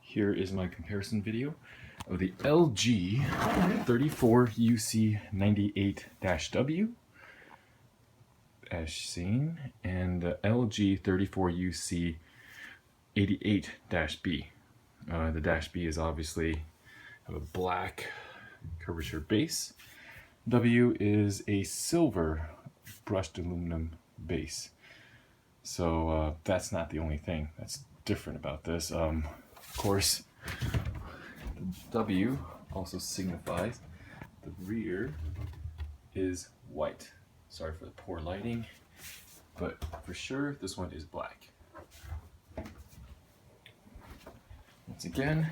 Here is my comparison video of the LG 34UC98-W as seen, and the LG 34UC88-B. The -B is obviously a black curvature base. W is a silver brushed aluminum base. So that's not the only thing that's different about this. Of course, the W also signifies the rear is white. Sorry for the poor lighting, but for sure this one is black. Once again,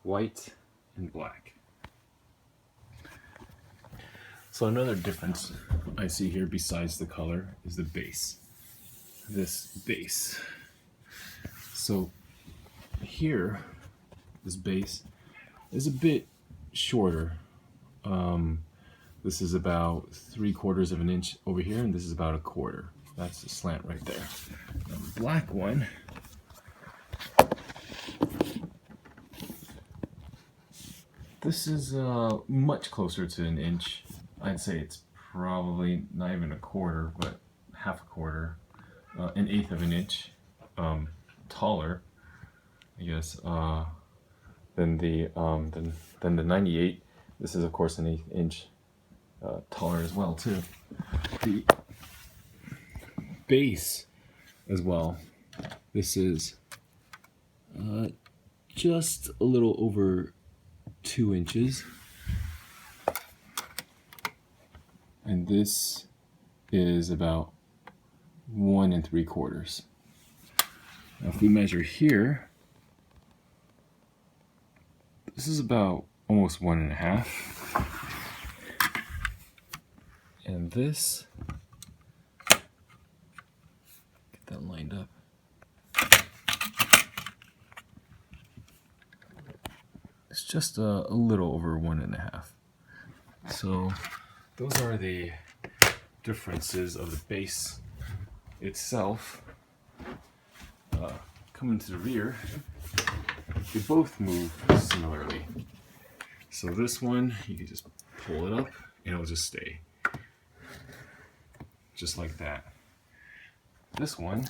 white and black. So another difference I see here besides the color is the base. This base. So here, this base is a bit shorter. This is about 3/4 of an inch over here, and this is about 1/4. That's the slant right there. Now the black one, this is much closer to an inch. I'd say it's probably not even 1/4, but 1/2, 1/8 of an inch taller, I guess, than the 98. This is of course an 1/8 inch taller as well too. The base as well. This is just a little over 2 inches. And this is about 1 3/4. Now if we measure here, this is about almost 1 1/2. And this, get that lined up. It's just a little over 1 1/2. So those are the differences of the base itself. Coming to the rear, they both move similarly. So this one, you can just pull it up and it'll just stay. Just like that. This one,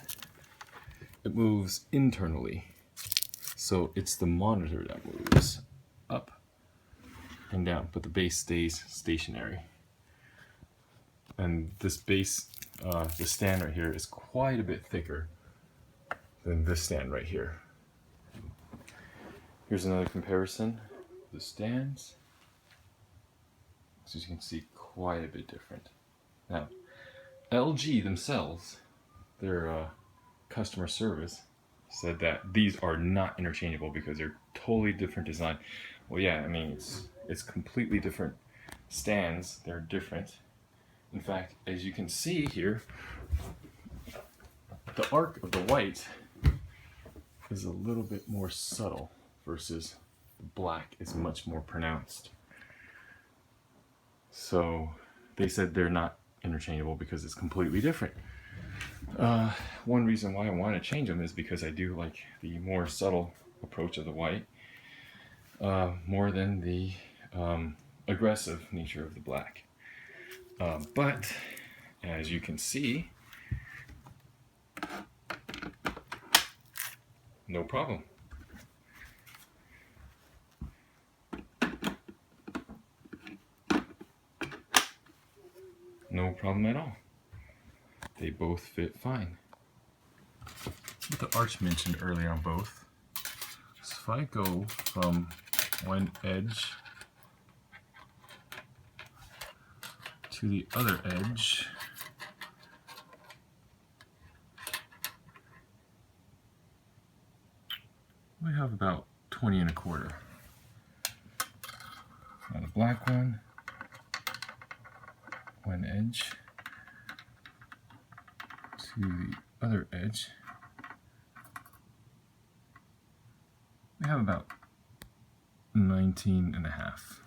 it moves internally. So it's the monitor that moves up and down, but the base stays stationary. And this base, the stand right here, is quite a bit thicker than this stand right here. Here's another comparison. The stands, as you can see, quite a bit different. Now, LG themselves, their customer service, said that these are not interchangeable because they're totally different design. Well, yeah, I mean, it's completely different stands. They're different. In fact, as you can see here, the arc of the white is a little bit more subtle versus the black is much more pronounced. So they said they're not interchangeable because it's completely different. One reason why I want to change them is because I do like the more subtle approach of the white more than the aggressive nature of the black. But as you can see, no problem. No problem at all. They both fit fine. What the arch mentioned earlier on both. So if I go from one edge to the other edge, we have about 20 1/4. Now the black one edge to the other edge, we have about 19 1/2.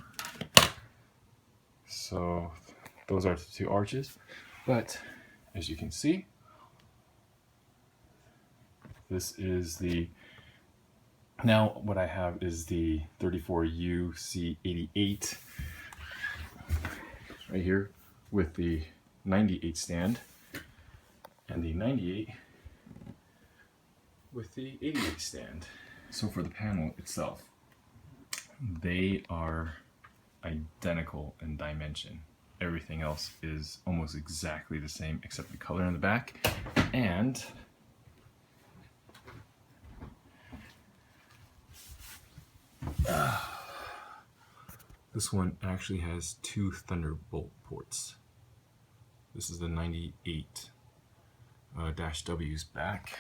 So those are the two arches, but as you can see, this is the Now what I have is the 34UC88 right here with the 98 stand, and the 98 with the 88 stand. So for the panel itself, they are identical in dimension. Everything else is almost exactly the same except the color in the back. And this one actually has 2 Thunderbolt ports. This is the 98 W's back.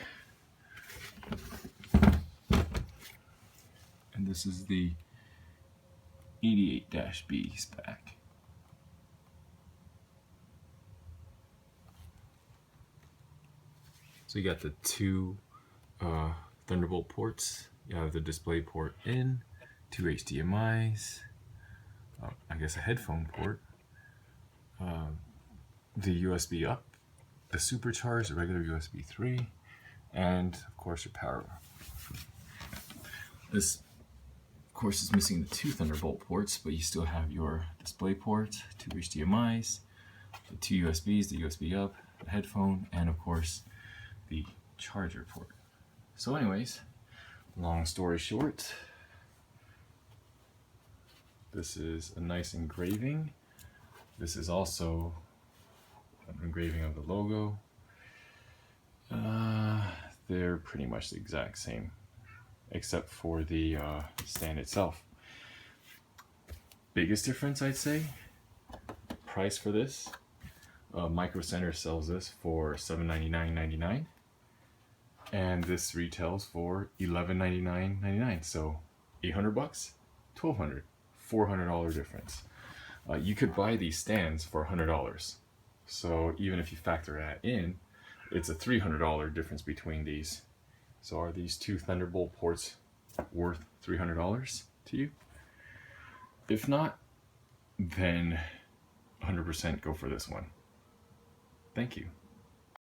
And this is the 88-B's back. So you got the 2 Thunderbolt ports. You have the display port in, 2 HDMIs, I guess a headphone port, the USB up, the supercharged, the regular USB 3, and of course your power. This, of course, is missing the 2 Thunderbolt ports, but you still have your display port, 2 HDMIs, the 2 USBs, the USB up, the headphone, and of course the charger port. So anyways, long story short, this is a nice engraving. This is also an engraving of the logo. They're pretty much the exact same, except for the stand itself. Biggest difference, I'd say, price for this. Micro Center sells this for $799.99, and this retails for $1199.99. So $800, $1,200, $400 difference. You could buy these stands for $100. So even if you factor that in, it's a $300 difference between these. So are these 2 Thunderbolt ports worth $300 to you? If not, then 100% go for this one. Thank you.